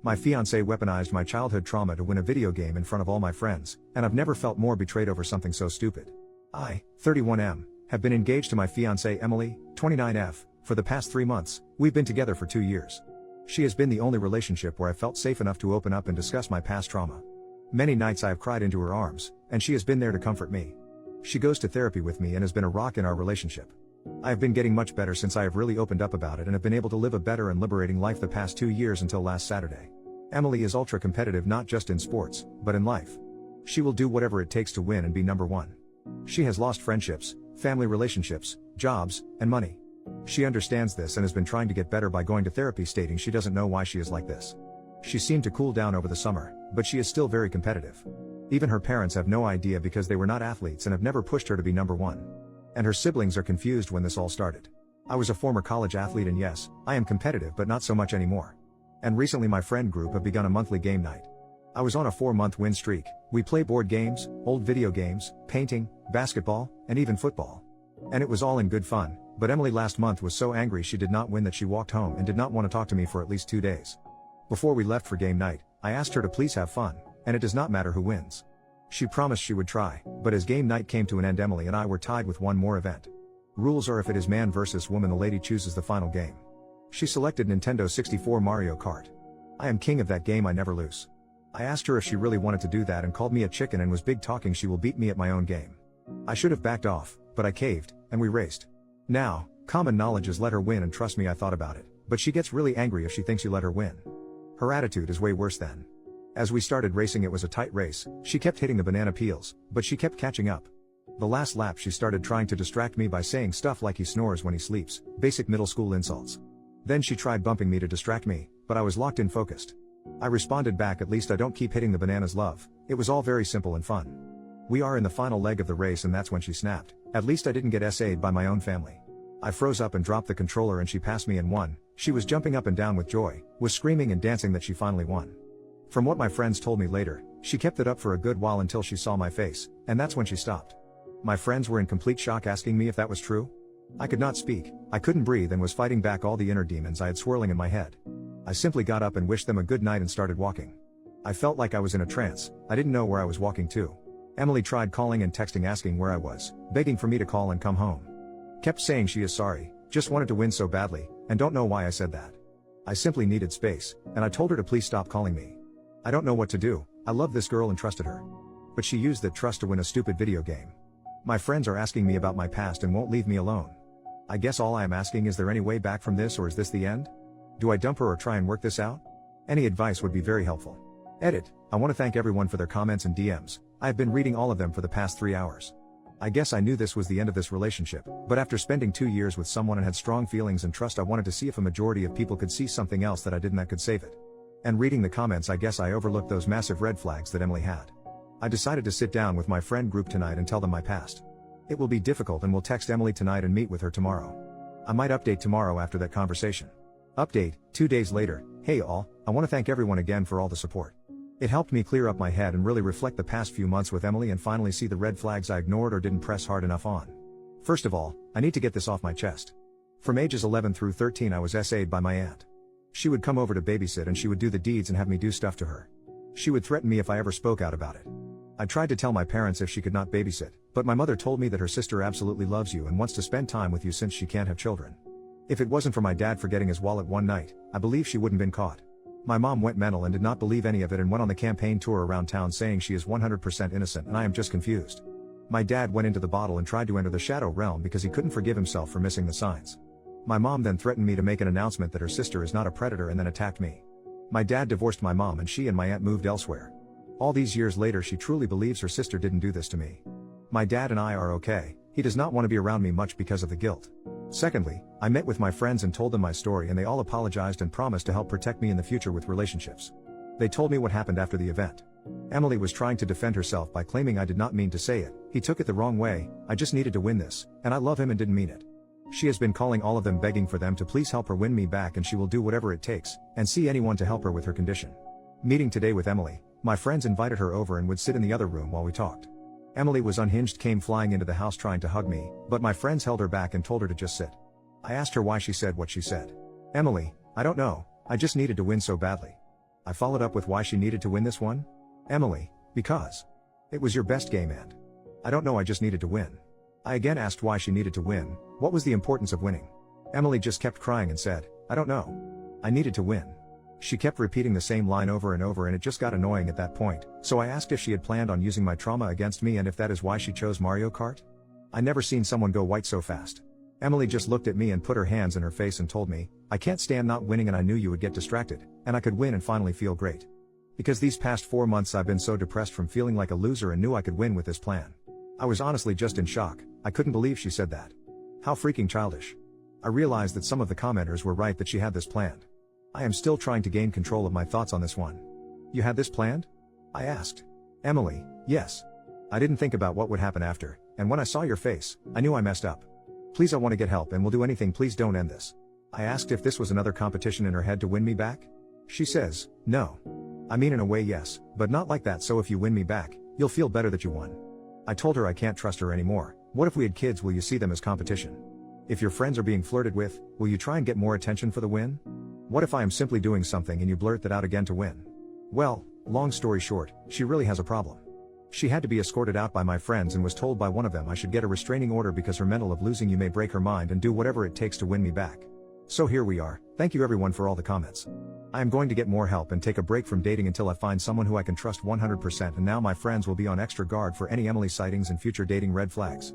My fiancée weaponized my childhood trauma to win a video game in front of all my friends, and I've never felt more betrayed over something so stupid. I, 31M, have been engaged to my fiancée Emily, 29F, for the past 3 months. We've been together for 2 years. She has been the only relationship where I felt safe enough to open up and discuss my past trauma. Many nights I have cried into her arms, and she has been there to comfort me. She goes to therapy with me and has been a rock in our relationship. I have been getting much better since I have really opened up about it and have been able to live a better and liberating life the past 2 years until last Saturday. Emily is ultra competitive not just in sports, but in life. She will do whatever it takes to win and be number one. She has lost friendships, family relationships, jobs, and money. She understands this and has been trying to get better by going to therapy, stating she doesn't know why she is like this. She seemed to cool down over the summer, but she is still very competitive. Even her parents have no idea because they were not athletes and have never pushed her to be number one. And her siblings are confused when this all started. I was a former college athlete and yes, I am competitive but not so much anymore. And recently my friend group have begun a monthly game night. I was on a 4-month win streak. We play board games, old video games, painting, basketball, and even football. And it was all in good fun, but Emily last month was so angry she did not win that she walked home and did not want to talk to me for at least 2 days. Before we left for game night, I asked her to please have fun, and it does not matter who wins. She promised she would try, but as game night came to an end, Emily and I were tied with one more event. Rules are if it is man versus woman, the lady chooses the final game. She selected Nintendo 64 Mario Kart. I am king of that game, I never lose. I asked her if she really wanted to do that and called me a chicken and was big talking she will beat me at my own game. I should have backed off, but I caved, and we raced. Now, common knowledge is let her win, and trust me, I thought about it, but she gets really angry if she thinks you let her win. Her attitude is way worse then. As we started racing, it was a tight race. She kept hitting the banana peels, but she kept catching up. The last lap she started trying to distract me by saying stuff like he snores when he sleeps, basic middle school insults. Then she tried bumping me to distract me, but I was locked in focused. I responded back, at least I don't keep hitting the bananas, love. It was all very simple and fun. We are in the final leg of the race and that's when she snapped. At least I didn't get SA'd by my own family. I froze up and dropped the controller and she passed me and won. She was jumping up and down with joy, was screaming and dancing that she finally won. From what my friends told me later, she kept it up for a good while until she saw my face, and that's when she stopped. My friends were in complete shock, asking me if that was true. I could not speak, I couldn't breathe and was fighting back all the inner demons I had swirling in my head. I simply got up and wished them a good night and started walking. I felt like I was in a trance. I didn't know where I was walking to. Emily tried calling and texting asking where I was, begging for me to call and come home. Kept saying she is sorry, just wanted to win so badly, and don't know why I said that. I simply needed space, and I told her to please stop calling me. I don't know what to do. I love this girl and trusted her. But she used that trust to win a stupid video game. My friends are asking me about my past and won't leave me alone. I guess all I am asking, is there any way back from this, or is this the end? Do I dump her or try and work this out? Any advice would be very helpful. Edit. I want to thank everyone for their comments and DMs. I have been reading all of them for the past 3 hours. I guess I knew this was the end of this relationship, but after spending 2 years with someone and had strong feelings and trust, I wanted to see if a majority of people could see something else that I didn't that could save it. And reading the comments, I guess I overlooked those massive red flags that Emily had. I decided to sit down with my friend group tonight and tell them my past. It will be difficult and will text Emily tonight and meet with her tomorrow. I might update tomorrow after that conversation. Update, 2 days later. Hey all, I want to thank everyone again for all the support. It helped me clear up my head and really reflect the past few months with Emily and finally see the red flags I ignored or didn't press hard enough on. First of all, I need to get this off my chest. From ages 11 through 13 I was SA'd by my aunt. She would come over to babysit and she would do the deeds and have me do stuff to her. She would threaten me if I ever spoke out about it. I tried to tell my parents if she could not babysit, but my mother told me that her sister absolutely loves you and wants to spend time with you since she can't have children. If it wasn't for my dad forgetting his wallet one night, I believe she wouldn't been caught. My mom went mental and did not believe any of it and went on the campaign tour around town saying she is 100% innocent, and I am just confused. My dad went into the bottle and tried to enter the shadow realm because he couldn't forgive himself for missing the signs. My mom then threatened me to make an announcement that her sister is not a predator and then attacked me. My dad divorced my mom and she and my aunt moved elsewhere. All these years later she truly believes her sister didn't do this to me. My dad and I are okay. He does not want to be around me much because of the guilt. Secondly, I met with my friends and told them my story and they all apologized and promised to help protect me in the future with relationships. They told me what happened after the event. Emily was trying to defend herself by claiming I did not mean to say it. He took it the wrong way. I just needed to win this, and I love him and didn't mean it. She has been calling all of them begging for them to please help her win me back, and she will do whatever it takes, and see anyone to help her with her condition. Meeting today with Emily, my friends invited her over and would sit in the other room while we talked. Emily was unhinged, came flying into the house trying to hug me, but my friends held her back and told her to just sit. I asked her why she said what she said. Emily, I don't know, I just needed to win so badly. I followed up with why she needed to win this one. Emily, because it was your best game and I don't know, I just needed to win. I again asked why she needed to win, what was the importance of winning. Emily just kept crying and said, I don't know. I needed to win. She kept repeating the same line over and over and it just got annoying at that point, so I asked if she had planned on using my trauma against me and if that is why she chose Mario Kart. I never seen someone go white so fast. Emily just looked at me and put her hands in her face and told me, I can't stand not winning and I knew you would get distracted, and I could win and finally feel great. Because these past 4 months I've been so depressed from feeling like a loser and knew I could win with this plan. I was honestly just in shock, I couldn't believe she said that. How freaking childish. I realized that some of the commenters were right that she had this planned. I am still trying to gain control of my thoughts on this one. You had this planned? I asked. Emily, yes. I didn't think about what would happen after, and when I saw your face, I knew I messed up. Please, I want to get help and will do anything, please don't end this. I asked if this was another competition in her head to win me back. She says, no. I mean in a way yes, but not like that, so if you win me back, you'll feel better that you won. I told her I can't trust her anymore. What if we had kids, will you see them as competition? If your friends are being flirted with, will you try and get more attention for the win? What if I am simply doing something and you blurt that out again to win? Well, long story short, she really has a problem. She had to be escorted out by my friends and was told by one of them I should get a restraining order because her mental of losing you may break her mind and do whatever it takes to win me back. So here we are. Thank you everyone for all the comments. I am going to get more help and take a break from dating until I find someone who I can trust 100%, and now my friends will be on extra guard for any Emily sightings and future dating red flags.